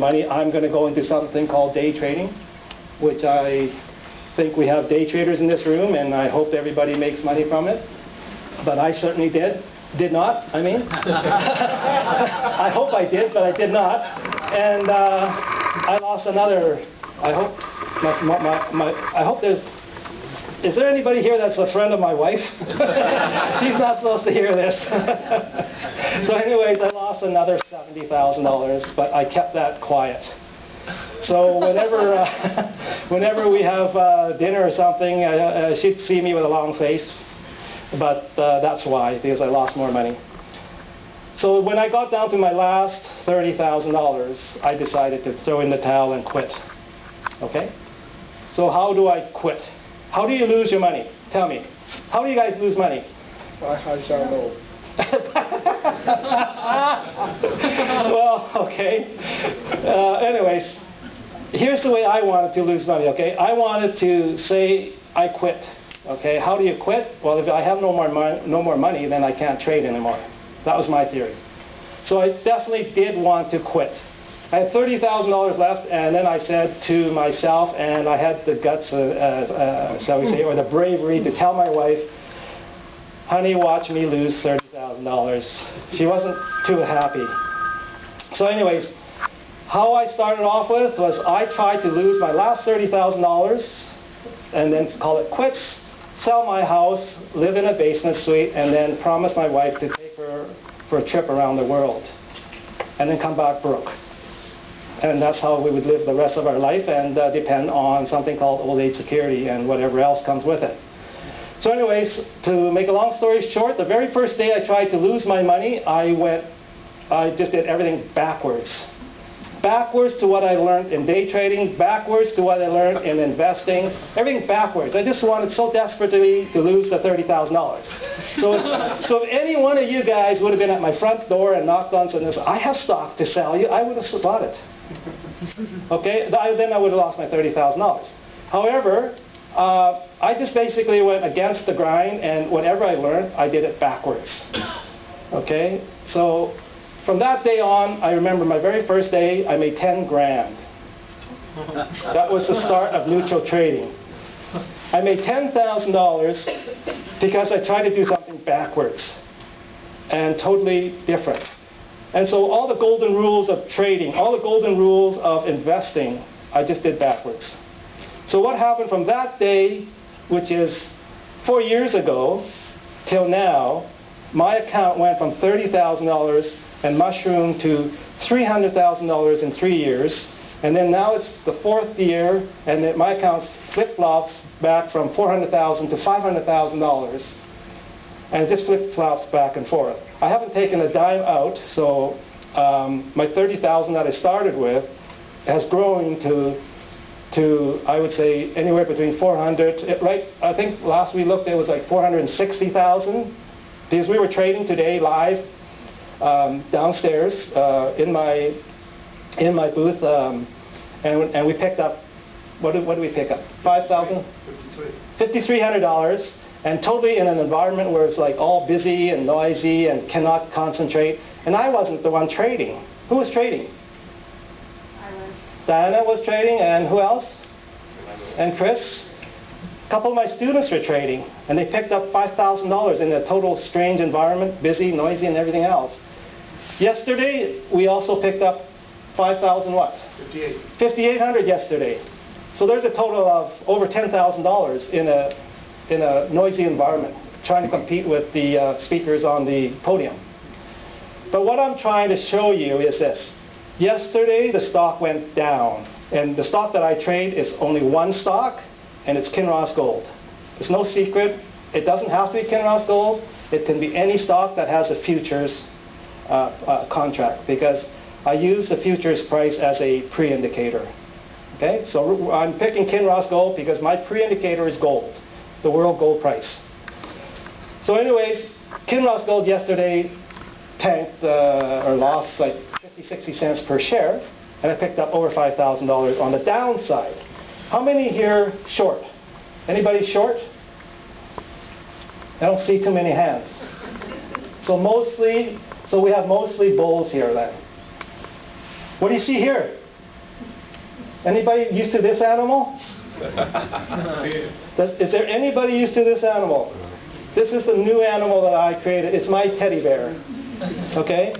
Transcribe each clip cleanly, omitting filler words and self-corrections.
money, I'm going to go into something called day trading, which I think we have day traders in this room, and I hope everybody makes money from it. But I certainly did. Did not, I mean. I hope I did, but I did not. And I lost another, I hope, I hope there's, is there anybody here that's a friend of my wife? She's not supposed to hear this. So anyways, I lost another $70,000, but I kept that quiet. So whenever we have dinner or something, she'd see me with a long face. But that's why, because I lost more money. So when I got down to my last $30,000, I decided to throw in the towel and quit. Okay? So how do I quit? How do you lose your money? Tell me. How do you guys lose money? I shall know. Well, okay. Anyways, here's the way I wanted to lose money, okay? I wanted to say I quit. Okay, how do you quit? Well, if I have no more money, then I can't trade anymore. That was my theory. So I definitely did want to quit. I had $30,000 left, and then I said to myself, and I had the guts, shall we say, or the bravery to tell my wife, honey, watch me lose $30,000. She wasn't too happy. So anyways, how I started off with was I tried to lose my last $30,000 and then call it quits, sell my house, live in a basement suite, and then promise my wife to take her for a trip around the world and then come back broke. And that's how we would live the rest of our life and depend on something called old age security and whatever else comes with it. So anyways, to make a long story short, the very first day I tried to lose my money, I just did everything backwards. Backwards to what I learned in day trading, backwards to what I learned in investing, everything backwards. I just wanted so desperately to lose the $30,000. So if any one of you guys would have been at my front door and knocked on and said, I have stock to sell you, I would have bought it. Okay, then I would have lost my $30,000. However, I just basically went against the grind, and whatever I learned, I did it backwards. Okay, so from that day on, I remember my very first day, I made 10 grand. That was the start of neutral trading. I made $10,000 because I tried to do something backwards and totally different. And so all the golden rules of trading, all the golden rules of investing, I just did backwards. So what happened from that day, which is 4 years ago, till now, my account went from $30,000 and mushroomed to $300,000 in 3 years. And then now it's the 4th year, and my account flip-flops back from $400,000 to $500,000. And it just flip-flops back and forth. I haven't taken a dime out, so my $30,000 that I started with has grown to I would say anywhere between 400. Right? I think last we looked it was like 460,000, because we were trading today live downstairs in my booth, and we picked up, what did we pick up? $5,300, and totally in an environment where it's like all busy and noisy and cannot concentrate. And I wasn't the one trading. Who was trading? I was. Diana was trading, and who else? And Chris. A couple of my students were trading, and they picked up $5,000 in a total strange environment, busy, noisy, and everything else. Yesterday, we also picked up 5,000 what? 5,800 yesterday. So there's a total of over $10,000 in a noisy environment, trying to compete with the speakers on the podium. But what I'm trying to show you is this. Yesterday, the stock went down, and the stock that I trade is only one stock, and it's Kinross Gold. It's no secret. It doesn't have to be Kinross Gold. It can be any stock that has a futures contract, because I use the futures price as a pre-indicator. Okay, so I'm picking Kinross Gold because my pre-indicator is gold, the world gold price. So anyways, Kinross Gold yesterday tanked or lost like 50-60 cents per share, and I picked up over $5,000 on the downside. How many here short? Anybody short? I don't see too many hands. So we have mostly bulls here then. What do you see here? Anybody used to this animal? Is there anybody used to this animal? This is the new animal that I created. It's my teddy bear. Okay?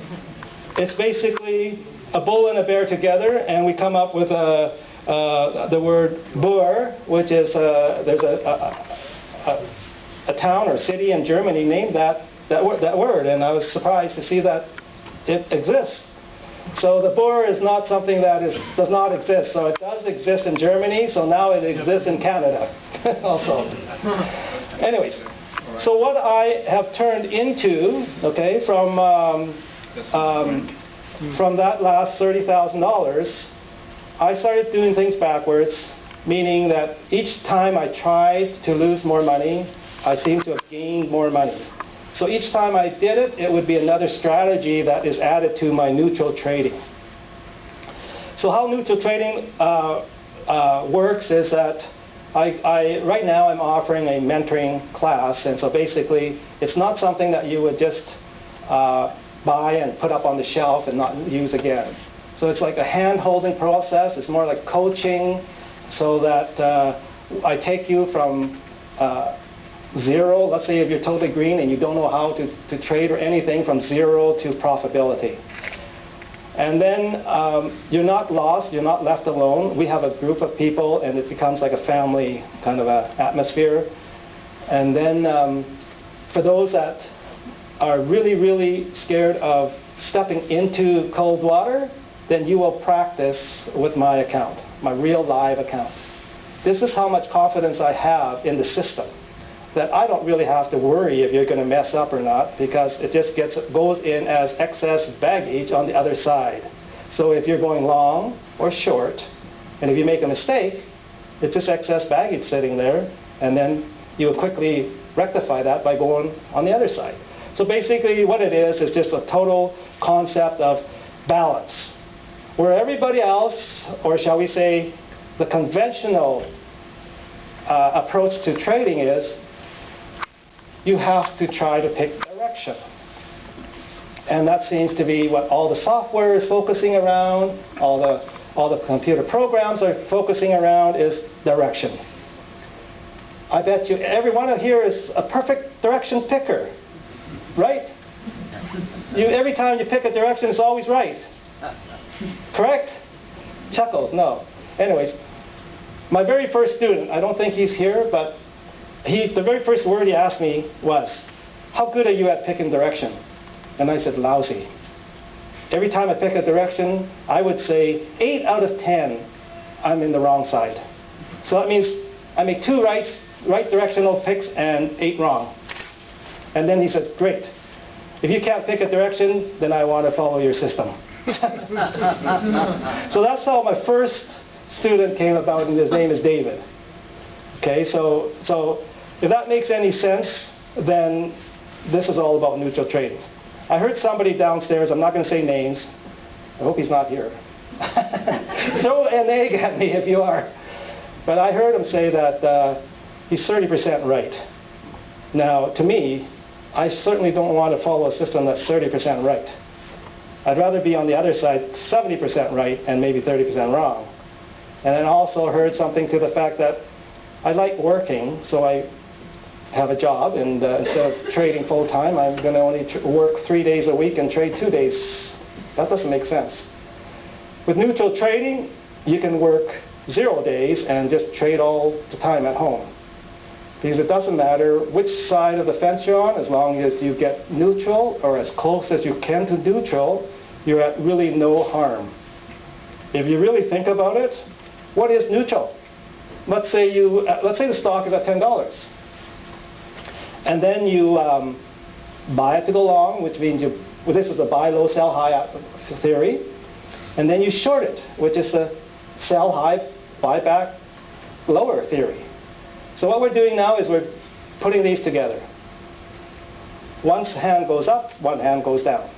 It's basically a bull and a bear together, and we come up with the word boer, which is there's a town or city in Germany named that word, and I was surprised to see that it exists. So the boer is not something that does not exist. So it does exist in Germany, so now it exists in Canada also. Anyways, so what I have turned into, okay, from that last $30,000, I started doing things backwards, meaning that each time I tried to lose more money, I seemed to have gained more money. So each time I did it, it would be another strategy that is added to my neutral trading. So how neutral trading works is that right now I'm offering a mentoring class, and so basically it's not something that you would just buy and put up on the shelf and not use again. So it's like a hand-holding process. It's more like coaching, so that I take you from zero. Let's say if you're totally green and you don't know how to trade or anything, from zero to profitability. And then you're not lost, you're not left alone. We have a group of people, and it becomes like a family kind of a atmosphere. And then for those that are really, really scared of stepping into cold water, then you will practice with my account, my real live account. This is how much confidence I have in the system, that I don't really have to worry if you're going to mess up or not, because it just goes in as excess baggage on the other side. So if you're going long or short, and if you make a mistake, it's just excess baggage sitting there, and then you will quickly rectify that by going on the other side. So basically what it is just a total concept of balance. Where everybody else, or shall we say, the conventional approach to trading is, you have to try to pick direction. And that seems to be what all the software is focusing around, all the computer programs are focusing around, is direction. I bet you everyone here is a perfect direction picker, right? Every time you pick a direction, it's always right. Correct? Chuckles, no. Anyways, my very first student, I don't think he's here, but the very first word he asked me was, how good are you at picking direction? And I said, lousy. Every time I pick a direction, I would say 8 out of 10, I'm in the wrong side. So that means I make 2 right directional picks and 8 wrong. And then he said, great. If you can't pick a direction, then I want to follow your system. So that's how my first student came about, and his name is David. Okay, so if that makes any sense, then this is all about neutral trading. I heard somebody downstairs, I'm not going to say names, I hope he's not here. Throw an egg at me if you are. But I heard him say that he's 30% right. Now, to me, I certainly don't want to follow a system that's 30% right. I'd rather be on the other side, 70% right and maybe 30% wrong. And I also heard something to the fact that I like working, so I have a job, and instead of trading full-time, I'm going to only work 3 days a week and trade 2 days. That doesn't make sense. With neutral trading, you can work 0 days and just trade all the time at home. Because it doesn't matter which side of the fence you're on, as long as you get neutral, or as close as you can to neutral, you're at really no harm. If you really think about it, what is neutral? Let's say the stock is at $10. And then you buy it to go long, which means this is the buy low, sell high theory. And then you short it, which is the sell high, buy back lower theory. So what we're doing now is we're putting these together. One hand goes up, one hand goes down.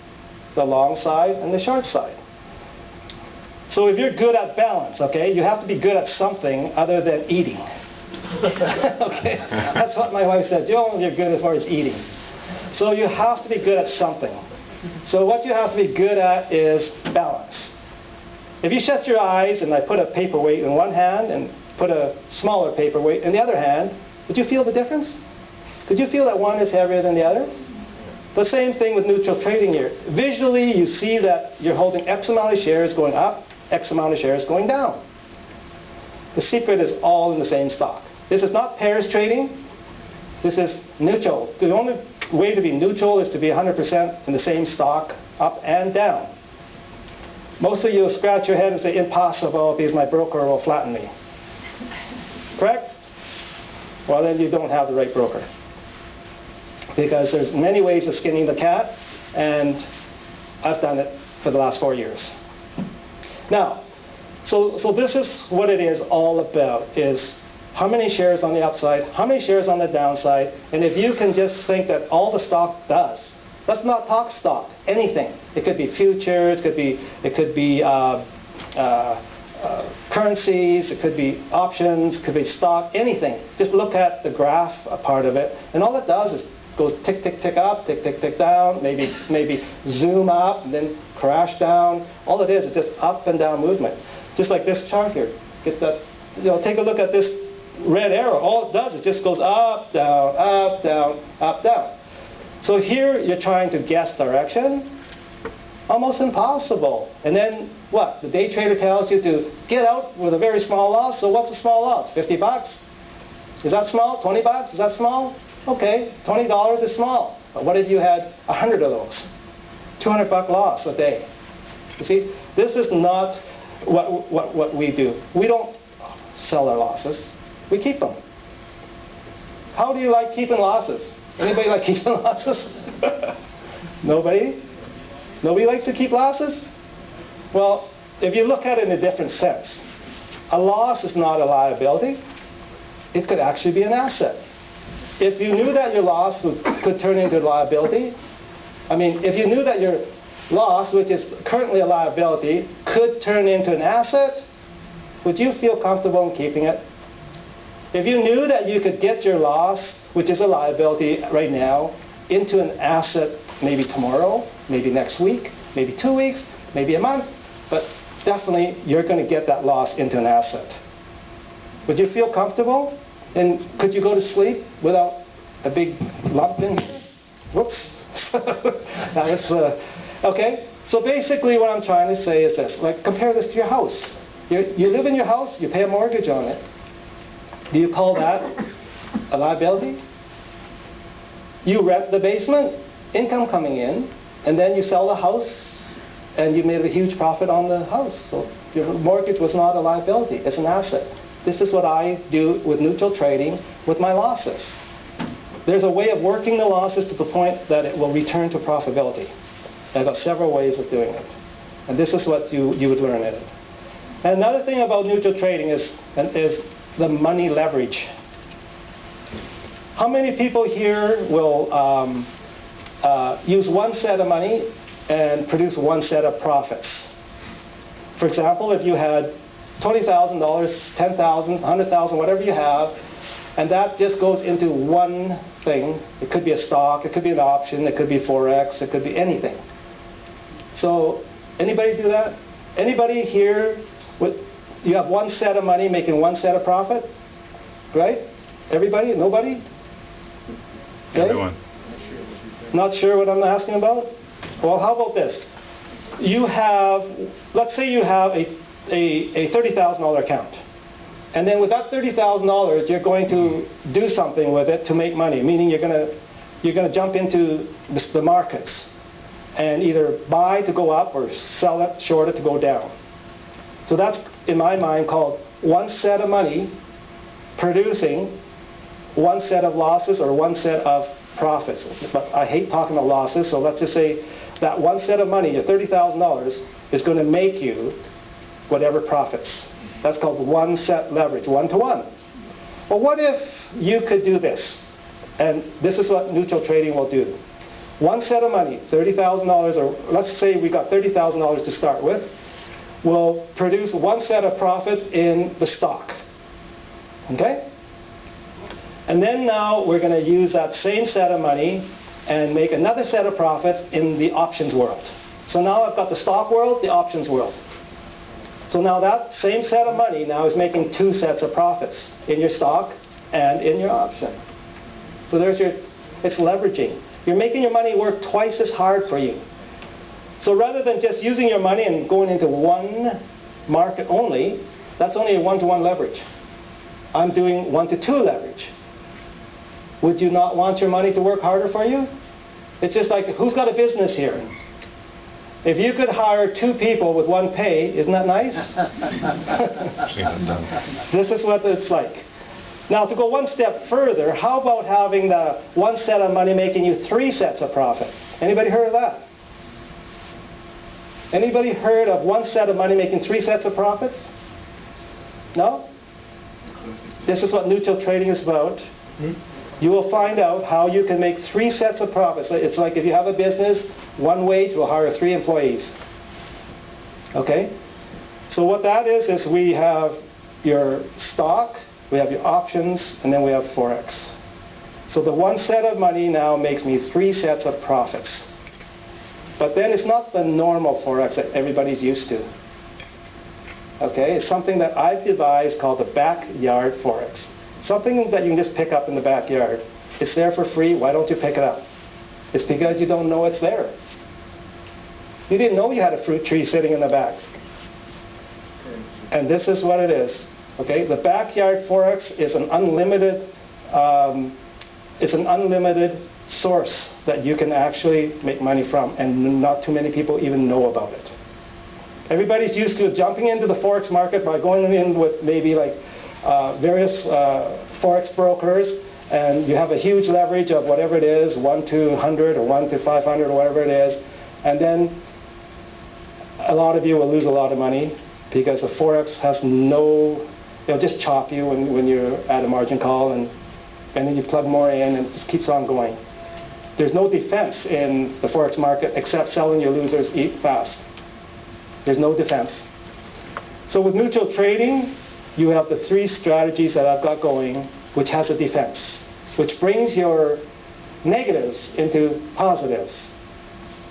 The long side and the short side. So if you're good at balance, okay, you have to be good at something other than eating. Okay, that's what my wife said. You're good as far as eating. So you have to be good at something. So what you have to be good at is balance. If you shut your eyes and I put a paperweight in one hand and put a smaller paperweight in the other hand, would you feel the difference? Could you feel that one is heavier than the other? The same thing with neutral trading here. Visually, you see that you're holding X amount of shares going up, X amount of shares going down. The secret is all in the same stock. This is not pairs trading. This is neutral. The only way to be neutral is to be 100% in the same stock, up and down. Most of you will scratch your head and say, impossible, because my broker will flatten me. Correct? Well, then you don't have the right broker. Because there's many ways of skinning the cat, and I've done it for the last 4 years. Now, so this is what it is all about, is how many shares on the upside, how many shares on the downside, and if you can just think that all the stock does. Let's not talk stock, anything. It could be futures, it could be currencies, it could be options, it could be stock, anything. Just look at the graph, a part of it, and all it does is goes tick, tick, tick up, tick, tick, tick down, maybe zoom up, and then crash down. All it is just up and down movement. Just like this chart here. Get that, take a look at this red arrow. All it does is just goes up, down, up, down, up, down. So here you're trying to guess direction. Almost impossible. And then what? The day trader tells you to get out with a very small loss. So what's a small loss? 50 bucks? Is that small? 20 bucks? Is that small? Okay, $20 is small. But what if you had 100 of those? 200 buck loss a day. You see, this is not what we do. We don't sell our losses. We keep them. How do you like keeping losses? Anybody like keeping losses? Nobody? Nobody likes to keep losses? Well, if you look at it in a different sense, a loss is not a liability. It could actually be an asset. If you knew that your loss could turn into a liability, if you knew that your loss, which is currently a liability, could turn into an asset, would you feel comfortable in keeping it? If you knew that you could get your loss, which is a liability right now, into an asset maybe tomorrow, maybe next week, maybe 2 weeks, maybe a month, but definitely you're going to get that loss into an asset. Would you feel comfortable? And could you go to sleep without a big lump in here? Whoops. That was, okay. So basically what I'm trying to say is this. Like, compare this to your house. You live in your house, you pay a mortgage on it. Do you call that a liability? You rent the basement, income coming in, and then you sell the house, and you made a huge profit on the house. So your mortgage was not a liability, it's an asset. This is what I do with neutral trading with my losses. There's a way of working the losses to the point that it will return to profitability. I've got several ways of doing it. And this is what you would learn in it. And another thing about neutral trading is the money leverage. How many people here will use one set of money and produce one set of profits? For example, if you had $20,000, $10,000, $100,000, whatever you have, and that just goes into one thing. It could be a stock, it could be an option, it could be Forex, it could be anything. So, anybody do that? Anybody here, you have one set of money making one set of profit? Right? Everybody? Nobody? Okay? Everyone. Not sure what I'm asking about? Well, how about this? Let's say you have a $30,000 account. And then with that $30,000, you're going to do something with it to make money, meaning you're going to jump into the markets and either buy to go up or sell it, short it to go down. So that's, in my mind, called one set of money producing one set of losses or one set of profits. But I hate talking about losses, so let's just say that one set of money, your $30,000, is going to make you whatever profits. That's called one set leverage, 1 to 1. Well, what if you could do this? And this is what neutral trading will do. One set of money, $30,000, or let's say we got $30,000 to start with, will produce one set of profits in the stock. Okay? And then now we're going to use that same set of money and make another set of profits in the options world. So now I've got the stock world, the options world. So now that same set of money now is making two sets of profits in your stock and in your option. So it's leveraging. You're making your money work twice as hard for you. So rather than just using your money and going into one market only, that's only a 1-to-1 leverage. I'm doing 1-to-2 leverage. Would you not want your money to work harder for you? It's just like, who's got a business here? If you could hire 2 people with 1 pay, isn't that nice? This is what it's like. Now, to go one step further, how about having the one set of money making you 3 sets of profit? Anybody heard of that? Anybody heard of one set of money making 3 sets of profits? No? This is what neutral trading is about. You will find out how you can make 3 sets of profits. It's like if you have a business, one wage will hire 3 employees. Okay? So what that is we have your stock, we have your options, and then we have Forex. So the one set of money now makes me 3 sets of profits. But then it's not the normal Forex that everybody's used to. Okay? It's something that I've devised called the backyard Forex. Something that you can just pick up in the backyard. It's there for free. Why don't you pick it up? It's because you don't know it's there. You didn't know you had a fruit tree sitting in the back. And this is what it is. Okay? The backyard Forex is an unlimited source that you can actually make money from, and not too many people even know about it. Everybody's used to jumping into the Forex market by going in with maybe like various Forex brokers, and you have a huge leverage of whatever it is, 1 to 100 or 1 to 500 or whatever it is, and then a lot of you will lose a lot of money because the Forex has they'll just chop you when you're at a margin call, and then you plug more in and it just keeps on going. There's no defense in the Forex market except selling your losers eat fast. There's no defense. So with neutral trading, you have the 3 strategies that I've got going, which has a defense, which brings your negatives into positives,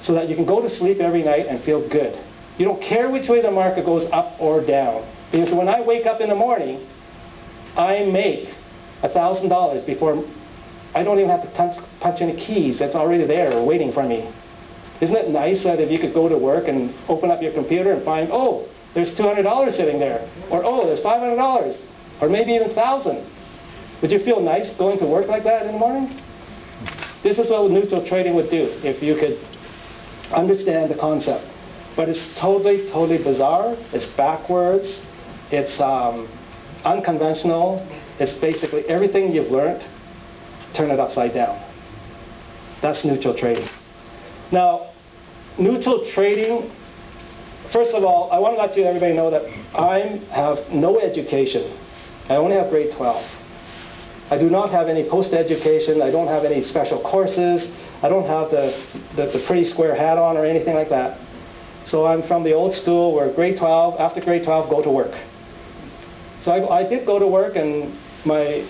so that you can go to sleep every night and feel good. You don't care which way the market goes, up or down. Because when I wake up in the morning, I make $1,000 before I don't even have to punch any keys. That's already there waiting for me. Isn't it nice that if you could go to work and open up your computer and find, oh, there's $200 sitting there, or oh, there's $500, or maybe even $1,000. Would you feel nice going to work like that in the morning? This is what neutral trading would do if you could understand the concept. But it's totally, totally bizarre. It's backwards. It's unconventional. It's basically everything you've learned, turn it upside down. That's neutral trading. Now, neutral trading, first of all, I want to let everybody know that I have no education. I only have grade 12. I do not have any post-education. I don't have any special courses. I don't have the pretty square hat on or anything like that. So I'm from the old school where grade 12, after grade 12, go to work. So I did go to work, and my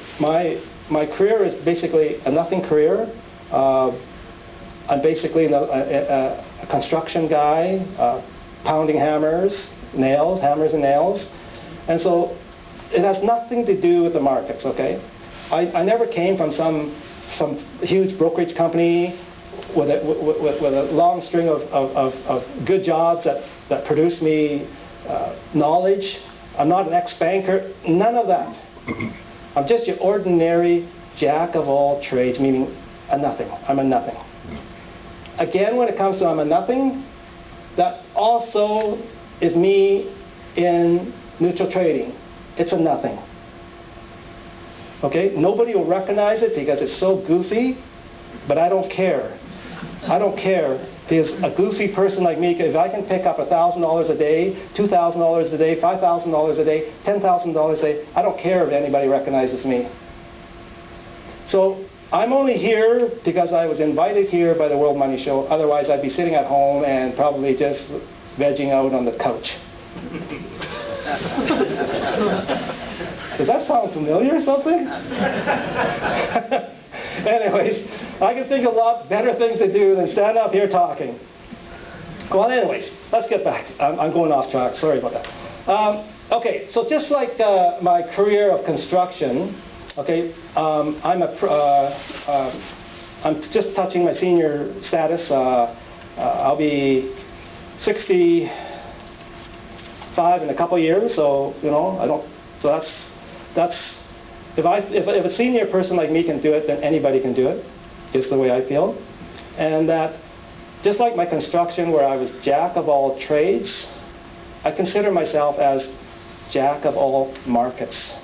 career is basically a nothing career. I'm basically a construction guy, pounding hammers and nails. And so it has nothing to do with the markets, okay? I never came from some huge brokerage company with a long string of good jobs that produced me knowledge. I'm not an ex-banker, none of that. I'm just your ordinary jack of all trades, meaning a nothing. I'm a nothing. Again, when it comes to I'm a nothing, that also is me in neutral trading. It's a nothing. Okay? Nobody will recognize it because it's so goofy, but I don't care. I don't care, because a goofy person like me, if I can pick up $1,000 a day, $2,000 a day, $5,000 a day, $10,000 a day, I don't care if anybody recognizes me. So I'm only here because I was invited here by the World Money Show. Otherwise, I'd be sitting at home and probably just vegging out on the couch. Does that sound familiar or something? Anyways, I can think of a lot better things to do than stand up here talking. Well, anyways, let's get back. I'm going off track. Sorry about that. Okay, so just like my career of construction, okay, I'm just touching my senior status. I'll be 65 in a couple years, so I don't. So that's if a senior person like me can do it, then anybody can do it. Is the way I feel, and that just like my construction, where I was jack of all trades, I consider myself as jack of all markets.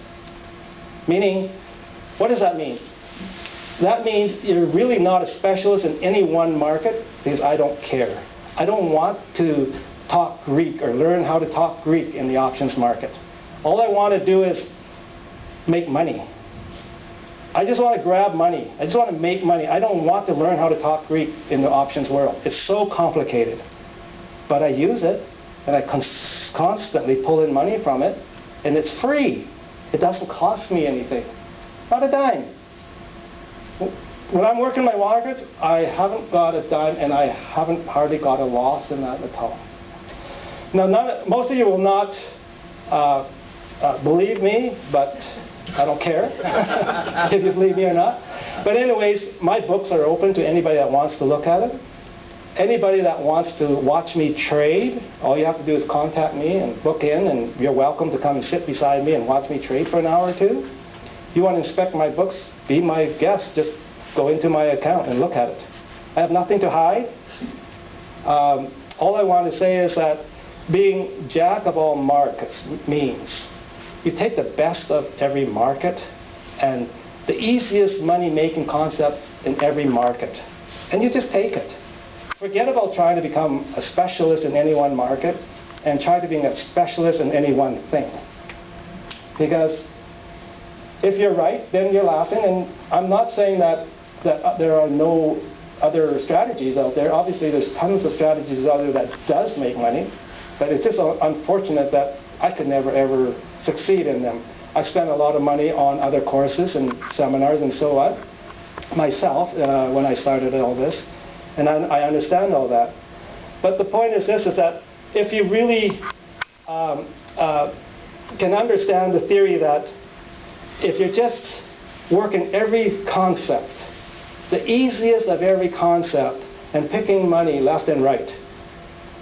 Meaning, what does that mean? That means you're really not a specialist in any one market, because I don't care. I don't want to talk Greek or learn how to talk Greek in the options market. All I want to do is make money. I just want to grab money. I just want to make money. I don't want to learn how to talk Greek in the options world. It's so complicated. But I use it, and I constantly pull in money from it, and it's free. It doesn't cost me anything. Not a dime. When I'm working my markets, I haven't got a dime, and I haven't hardly got a loss in that at all. Now, most of you will not believe me, but I don't care if you believe me or not. But anyways, my books are open to anybody that wants to look at it. Anybody that wants to watch me trade, all you have to do is contact me and book in, and you're welcome to come and sit beside me and watch me trade for an hour or two. You want to inspect my books, be my guest, just go into my account and look at it. I have nothing to hide. All I want to say is that being jack of all markets means you take the best of every market and the easiest money-making concept in every market, and you just take it. Forget about trying to become a specialist in any one market and try to be a specialist in any one thing. Because if you're right, then you're laughing, and I'm not saying that there are no other strategies out there. Obviously, there's tons of strategies out there that does make money, but it's just unfortunate that I could never ever succeed in them. I spent a lot of money on other courses and seminars and so on myself when I started all this, and I understand all that. But the point is this, is that if you really can understand the theory that if you're just working every concept, the easiest of every concept, and picking money left and right.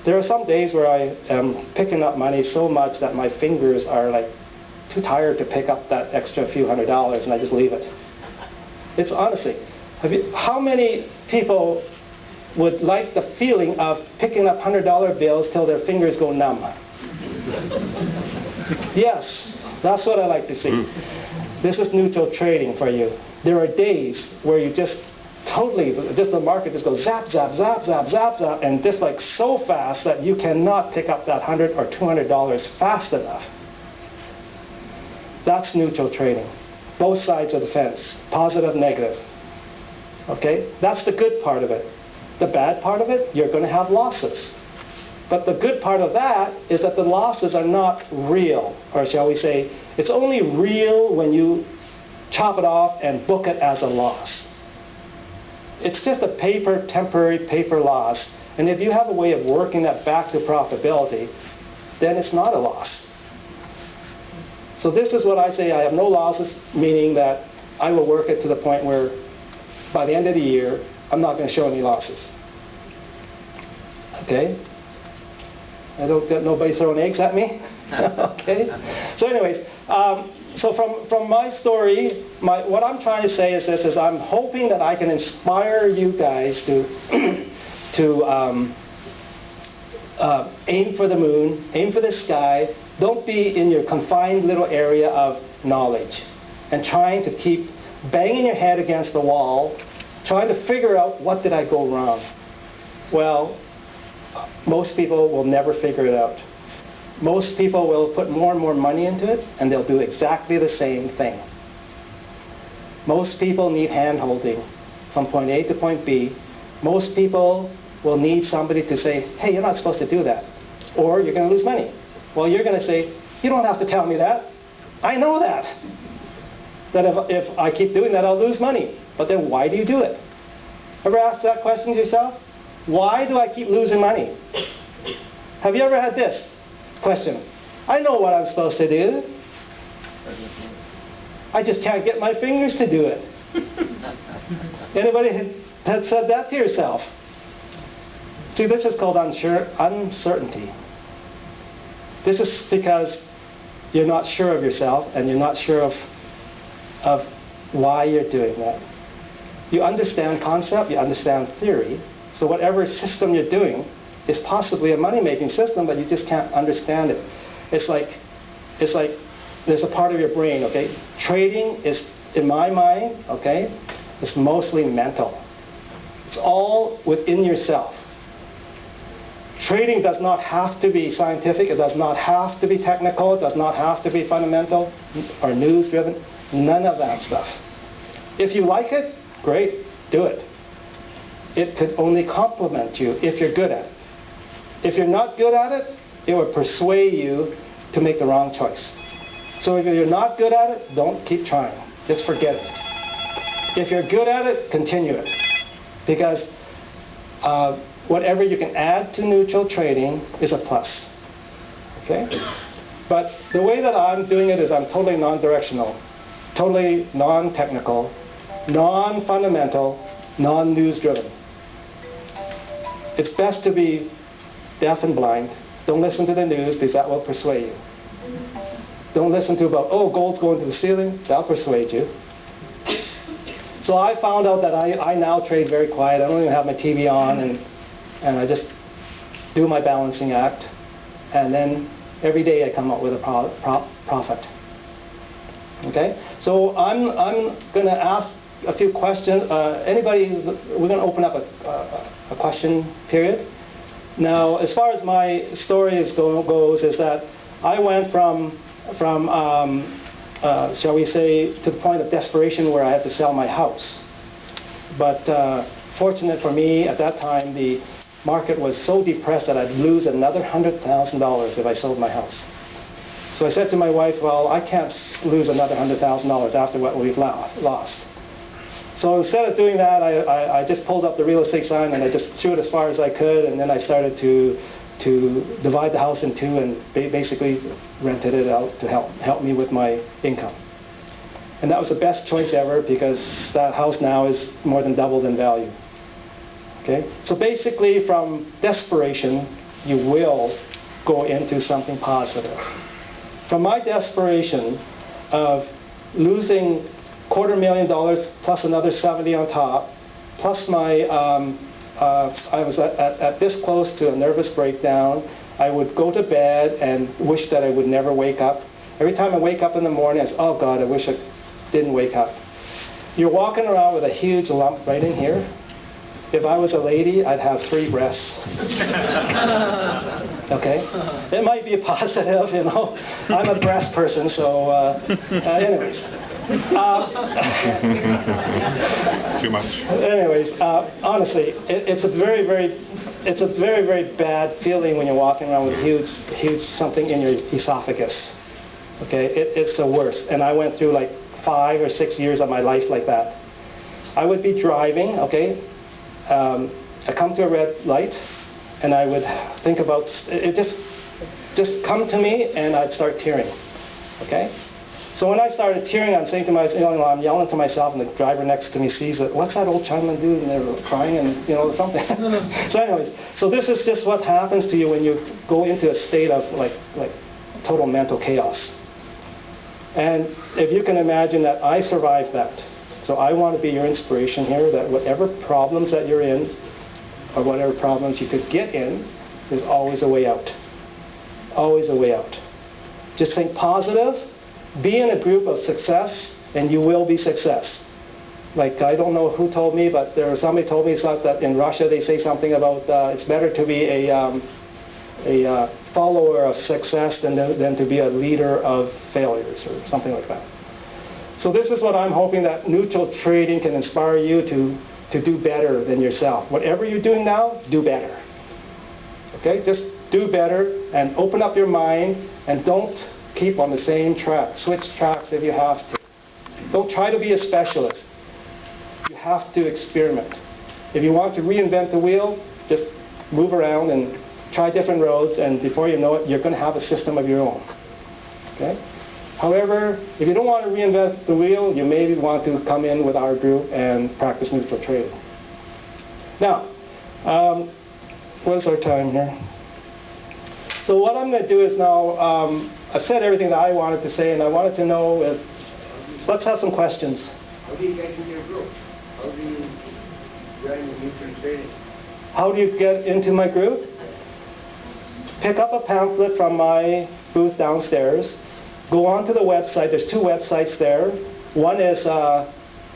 There are some days where I am picking up money so much that my fingers are like too tired to pick up that extra few $100s, and I just leave it. It's honestly, how many people would like the feeling of picking up $100 bills till their fingers go numb? Yes, that's what I like to see. This is neutral trading for you. There are days where you just the market just goes zap, zap, zap, zap, zap, zap, and just like so fast that you cannot pick up that $100 or $200 fast enough. That's neutral trading. Both sides of the fence, positive, negative. Okay? That's the good part of it. The bad part of it, you're going to have losses. But the good part of that is that the losses are not real, or shall we say, it's only real when you chop it off and book it as a loss. It's just a temporary paper loss. And if you have a way of working that back to profitability, then it's not a loss. So this is what I say, I have no losses, meaning that I will work it to the point where by the end of the year, I'm not going to show any losses. Okay? I don't get nobody throwing eggs at me. Okay? So anyways, so from my story, what I'm trying to say is this, is I'm hoping that I can inspire you guys to aim for the moon, aim for the sky. Don't be in your confined little area of knowledge and trying to keep banging your head against the wall, trying to figure out what did I go wrong. Well, most people will never figure it out. Most people will put more and more money into it, and they'll do exactly the same thing. Most people need hand-holding from point A to point B. Most people will need somebody to say, hey, you're not supposed to do that, or you're going to lose money. Well, you're going to say, you don't have to tell me that. I know that. That if I keep doing that, I'll lose money. But then why do you do it? Ever asked that question to yourself? Why do I keep losing money? Have you ever had this question? I know what I'm supposed to do. I just can't get my fingers to do it. Anybody had said that to yourself? See, this is called uncertainty. This is because you're not sure of yourself and you're not sure of why you're doing that. You understand concept, you understand theory, so whatever system you're doing is possibly a money-making system, but you just can't understand it. It's like there's a part of your brain, okay? Trading is, in my mind, okay, it's mostly mental. It's all within yourself. Trading does not have to be scientific, it does not have to be technical, it does not have to be fundamental or news-driven, none of that stuff. If you like it, great, do it. It could only complement you if you're good at it. If you're not good at it, it will persuade you to make the wrong choice. So if you're not good at it, don't keep trying. Just forget it. If you're good at it, continue it. Because whatever you can add to neutral trading is a plus. Okay? But the way that I'm doing it is I'm totally non-directional, totally non-technical, non-fundamental, non-news driven. It's best to be deaf and blind. Don't listen to the news because that will persuade you. Don't listen to about, oh, gold's going to the ceiling. That'll persuade you. So I found out that I now trade very quiet. I don't even have my TV on, and I just do my balancing act. And then every day I come up with a profit. Okay? So I'm going to ask a few questions. We're going to open up a question period. Now, as far as my story goes, is that I went from shall we say, to the point of desperation where I had to sell my house. But fortunate for me, at that time, the market was so depressed that I'd lose another $100,000 if I sold my house. So I said to my wife, well, I can't lose another $100,000 after what we've lost. So instead of doing that, I just pulled up the real estate sign and I just threw it as far as I could, and then I started to divide the house in two and basically rented it out to help me with my income. And that was the best choice ever because that house now is more than doubled in value. Okay? So basically from desperation, you will go into something positive. From my desperation of losing $250,000 plus another 70 on top, plus my I was at this close to a nervous breakdown. I would go to bed and wish that I would never wake up. Every time I wake up in the morning, I say, oh God, I wish I didn't wake up. You're walking around with a huge lump right in here. If I was a lady, I'd have 3 breasts. Okay? It might be a positive, you know. I'm a breast person, so anyways. Too much. Anyways, honestly, it's a very, very bad feeling when you're walking around with huge something in your esophagus. Okay, it's the worst. And I went through like 5 or 6 years of my life like that. I would be driving, okay. I come to a red light, and I would think about it. Just come to me, and I'd start tearing. Okay. So when I started tearing, I'm saying to myself, I'm yelling to myself, and the driver next to me sees it. What's that old Chinaman do? And they're crying, and something. So anyways, so this is just what happens to you when you go into a state of like total mental chaos. And if you can imagine that I survived that. So I want to be your inspiration here, that whatever problems that you're in, or whatever problems you could get in, there's always a way out. Always a way out. Just think positive. Be in a group of success, and you will be success. Like, I don't know who told me, but somebody told me that in Russia they say something about it's better to be a follower of success than to be a leader of failures, or something like that. So this is what I'm hoping, that neutral trading can inspire you to do better than yourself. Whatever you're doing now, do better. Okay? Just do better and open up your mind, and don't keep on the same track. Switch tracks if you have to. Don't try to be a specialist. You have to experiment. If you want to reinvent the wheel, just move around and try different roads, and before you know it, you're going to have a system of your own. Okay? However, if you don't want to reinvent the wheel, you maybe want to come in with our group and practice neutral trading. Now, what is our time here? So what I'm going to do is now, I've said everything that I wanted to say, and I wanted to know if, let's have some questions. How do you get into your group? How do you join the neutral trading? How do you get into my group? Pick up a pamphlet from my booth downstairs. Go onto the website. There's two websites there. One is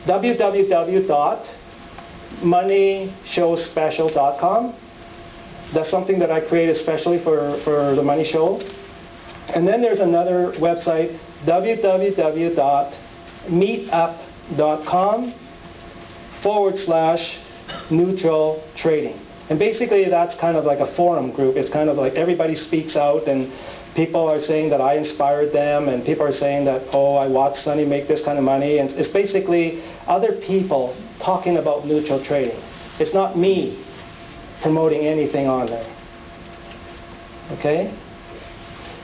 www.moneyshowspecial.com. That's something that I created especially for the Money Show. And then there's another website, www.meetup.com/neutral trading. And basically that's kind of like a forum group. It's kind of like everybody speaks out, and people are saying that I inspired them, and people are saying that, oh, I watched Sonny make this kind of money. And it's basically other people talking about neutral trading. It's not me promoting anything on there. Okay?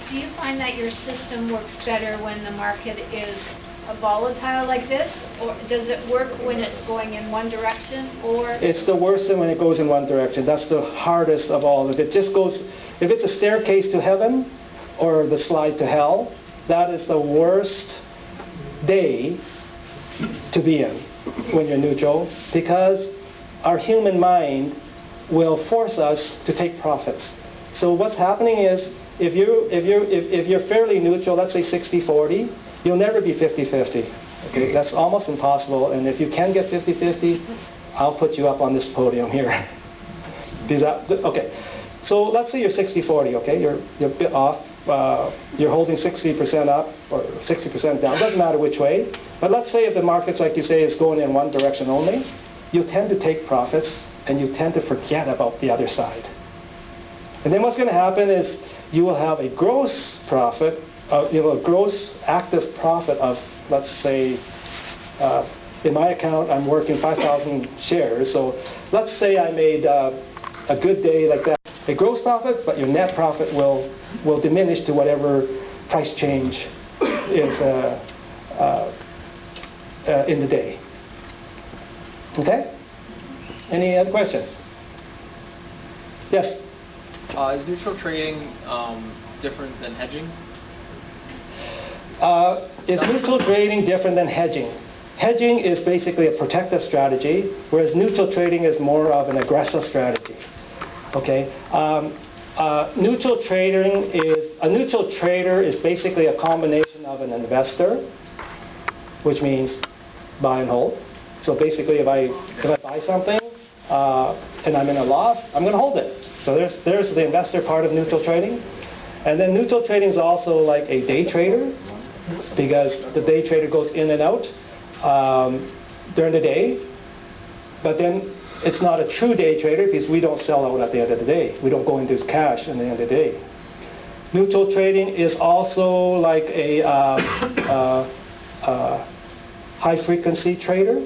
Do you find that your system works better when the market is volatile like this, or does it work when it's going in one direction, or? It's the worst when it goes in one direction. That's the hardest of all. If it just goes, if it's a staircase to heaven or the slide to hell, that is the worst day to be in when you're neutral, because our human mind will force us to take profits. So what's happening is, if you're fairly neutral, let's say 60-40, you'll never be 50-50. Okay, that's almost impossible. And if you can get 50-50, I'll put you up on this podium here. Do that. Okay. So let's say you're 60-40. Okay, you're a bit off. You're holding 60% up or 60% down. Doesn't matter which way. But let's say if the market's, like you say, is going in one direction only, you tend to take profits and you tend to forget about the other side. And then what's going to happen is you will have a gross profit, a gross active profit of, let's say, in my account, I'm working 5,000 shares. So let's say I made a good day like that, a gross profit, but your net profit will diminish to whatever price change is in the day. Okay? Any other questions? Yes? Is neutral trading different than hedging? Is neutral trading different than hedging? Hedging is basically a protective strategy, whereas neutral trading is more of an aggressive strategy. Okay? A neutral trader is basically a combination of an investor, which means buy and hold. So basically, if I buy something and I'm in a loss, I'm going to hold it. So there's the investor part of neutral trading. And then neutral trading is also like a day trader, because the day trader goes in and out during the day. But then it's not a true day trader, because we don't sell out at the end of the day. We don't go into cash at the end of the day. Neutral trading is also like a high-frequency trader.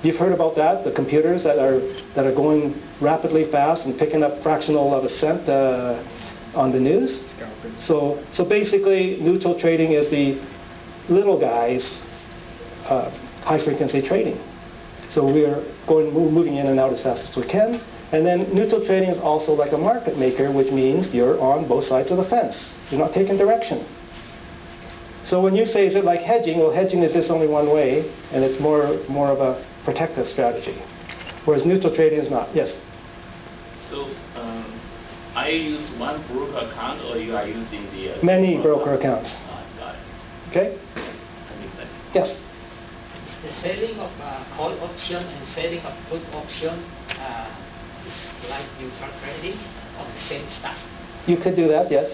You've heard about that, the computers that are going rapidly fast and picking up fractional of a cent on the news. So basically, neutral trading is the little guys' high-frequency trading. So we're moving in and out as fast as we can. And then neutral trading is also like a market maker, which means you're on both sides of the fence. You're not taking direction. So when you say, is it like hedging? Well, hedging is just only one way, and it's more of a protective strategy, whereas neutral trading is not. Yes? So, I use one broker account, or you are using the... Many broker accounts. Got it. Okay? That makes sense. Yes? The selling of call option and selling of put option is like neutral trading on the same stock. You could do that, yes.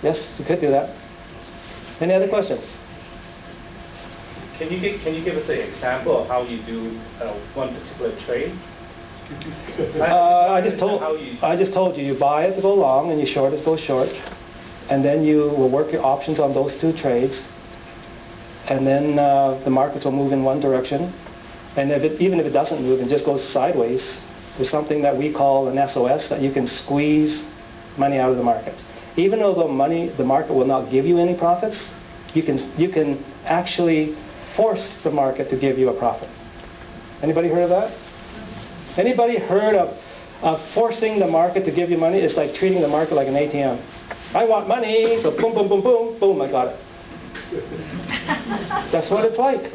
Yes, you could do that. Any other questions? Can you give us an example of how you do one particular trade? I just told you buy it to go long and you short it to go short, and then you will work your options on those two trades, and then the markets will move in one direction, and even if it doesn't move and just goes sideways, there's something that we call an SOS, that you can squeeze money out of the markets. even though the market will not give you any profits, you can actually force the market to give you a profit. Anybody heard of that? Anybody heard of forcing the market to give you money? It's like treating the market like an ATM. I want money, so boom, boom, boom, boom, boom, I got it. That's what it's like.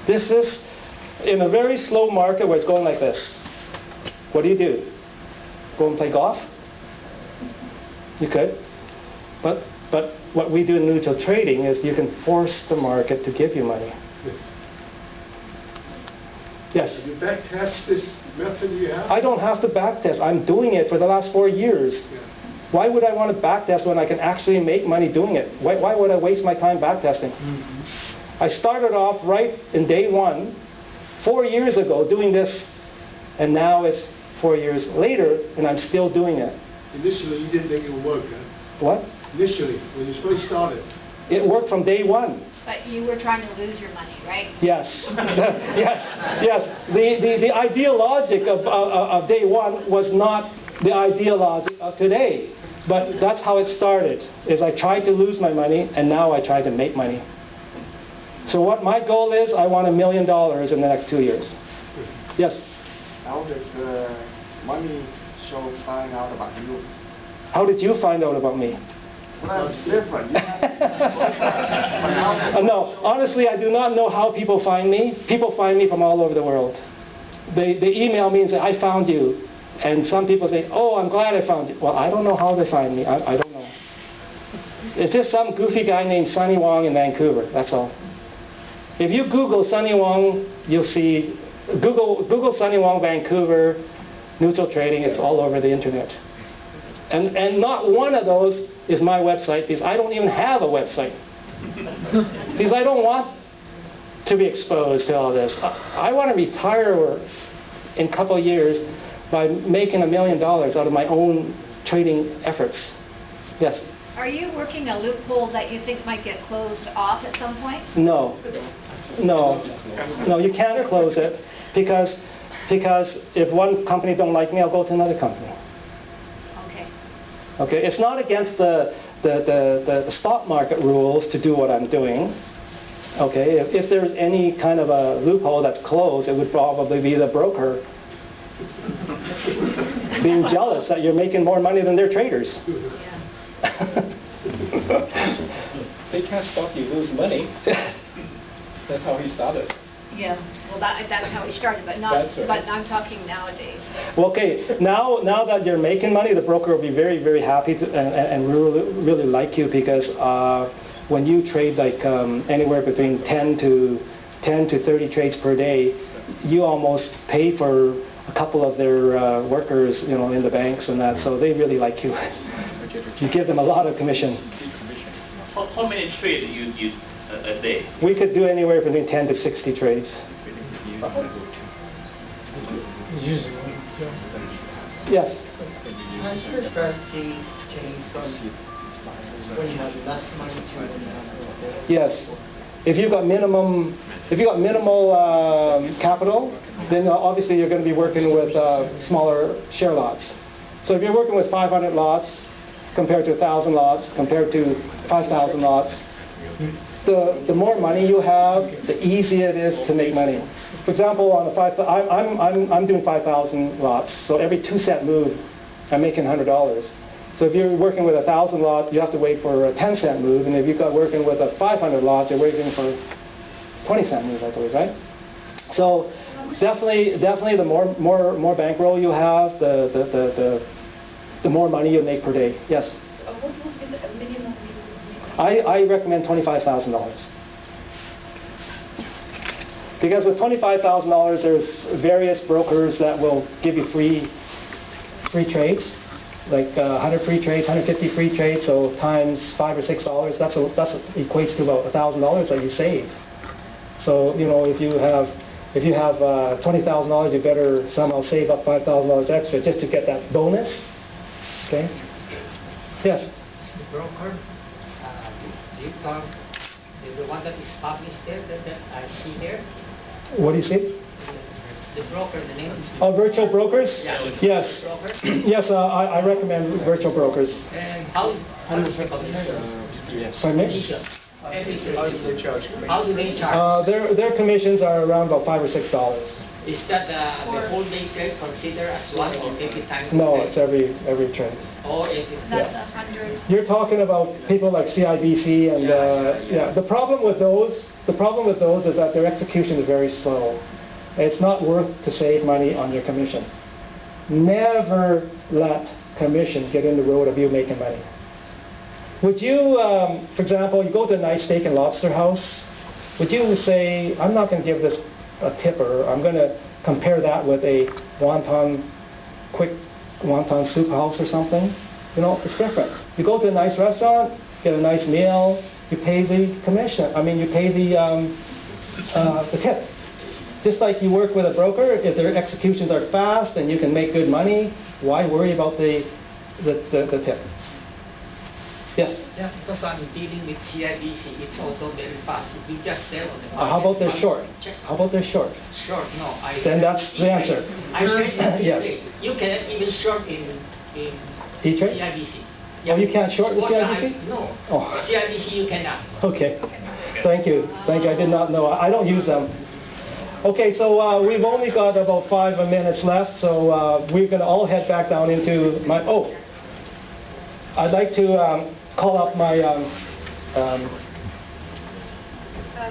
This is in a very slow market where it's going like this. What do? Go and play golf? You could. But what we do in neutral trading is you can force the market to give you money. Yes? You back test this method you have? I don't have to backtest. I'm doing it for the last 4 years. Yeah. Why would I want to backtest when I can actually make money doing it? Why would I waste my time backtesting? I started off right in day one, 4 years ago, doing this, and now it's 4 years later, and I'm still doing it. Initially, you didn't think it would work, huh? What? Initially, when you first started. It worked from day one. But you were trying to lose your money, right? Yes. yes. The ideal logic of day one was not the ideal logic of today. But that's how it started, is I tried to lose my money, and now I try to make money. So what my goal is, I want $1 million in the next 2 years. Yes? How does the money show find out about you? How did you find out about me? Well, it's different. No, honestly, I do not know how people find me. People find me from all over the world. They email me and say, I found you. And some people say, oh, I'm glad I found you. Well, I don't know how they find me. I don't know. It's just some goofy guy named Sonny Wong in Vancouver. That's all. If you Google Sonny Wong, you'll see, Google Sonny Wong Vancouver, neutral trading. It's all over the internet. And not one of those is my website, because I don't even have a website. Because I don't want to be exposed to all this. I want to retire in a couple of years by making $1 million out of my own trading efforts. Yes? Are you working a loophole that you think might get closed off at some point? No. No, you can't close it because if one company don't like me, I'll go to another company. Okay. Okay, it's not against the stock market rules to do what I'm doing. Okay, if there's any kind of a loophole that's closed, it would probably be the broker being jealous that you're making more money than their traders. Yeah. They can't stop you lose money. That's how he started. Yeah. Well, that's how he started, but not. That's right. But I'm talking nowadays. Well, okay, now that you're making money, the broker will be very, very happy and really like you, because when you trade like anywhere between 10 to 30 trades per day, you almost pay for a couple of their workers, in the banks and that. So they really like you. You give them a lot of commission. How many trades you do a day? We could do anywhere between 10 to 60 trades. Yes. Has your strategy changed from when you have less money to when you have more? Yes. If you've got minimal capital, then obviously you're going to be working with smaller share lots. So if you're working with 500 lots compared to 1,000 lots, compared to 5,000 lots, the more money you have, the easier it is to make money. For example, on I'm doing 5,000 lots, so every 2-cent move, I'm making $100. So if you're working with 1,000 lots, you have to wait for a 10-cent move, and if you're working with a 500 lots, you're waiting for a 20-cent move, I believe, right? So definitely, the more bankroll you have, the more money you make per day. Yes. What would be the minimum? I recommend $25,000. Because with $25,000, there's various brokers that will give you free trades, like 100 free trades, 150 free trades. So times $5 or $6, that equates to about $1,000 that you save. So if you have $20,000, you better somehow save up $5,000 extra just to get that bonus. Okay. Yes. The broker, the one that is published there, that I see there. What do you see? the broker, the name is... Virtual brokers? Yeah. Yes. Broker. Yes, I recommend virtual brokers. And how is the commission? Pardon me? Commission. Everything. How do they charge commission? How do they charge? Their commissions are around about $5 or $6. Is that the whole day trade considered as one or every time? No, it's every trade. Or every... That's 100. You're talking about people like CIBC and yeah. The problem with those is that their execution is very slow. It's not worth to save money on your commission. Never let commission get in the road of you making money. Would you, for example, you go to a nice steak and lobster house, would you say, I'm not going to give this a tip, or I'm going to compare that with a quick wonton soup house or something? You know, it's different. You go to a nice restaurant, get a nice meal, you pay the commission. I mean, you pay the tip. Just like you work with a broker, if their executions are fast and you can make good money, why worry about the tip? Yes? Yes, because I'm dealing with CIBC, it's also very fast. If you just sell on the market... How about they're short? How about they're short? Short, no. Then that's the answer. I trade Yes. You cannot even short in E-Trade? CIBC. Oh, you can't short with CIBC? No. Oh. CIBC you cannot. Okay. Thank you. Thank you. I did not know. I don't use them. Okay, so we've only got about 5 minutes left, so we're going to all head back down into my... Oh, I'd like to call up my...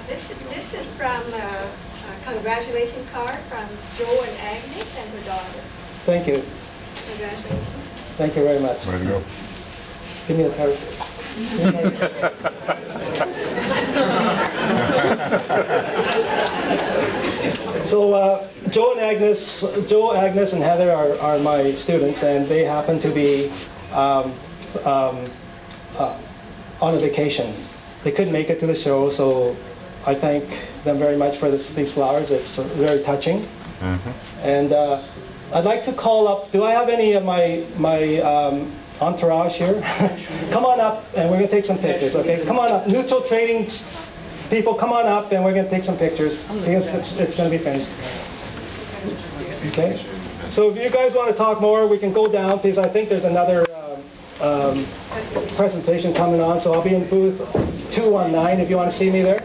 This is from a congratulations card from Joe and Agnes and her daughter. Thank you. Congratulations. Thank you very much. Way to go. Give me a card. So Joe, Agnes, and Heather are my students, and they happen to be on a vacation. They couldn't make it to the show, so I thank them very much for these flowers. It's very touching. And I'd like to call up. Do I have any of my entourage here? Come on up, and we're going to take some pictures. Okay, come on up. Neutral trading people, come on up, and we're going to take some pictures because it's going to be finished. Okay. So if you guys want to talk more, we can go down, because I think there's another presentation coming on. So I'll be in booth 219 if you want to see me there.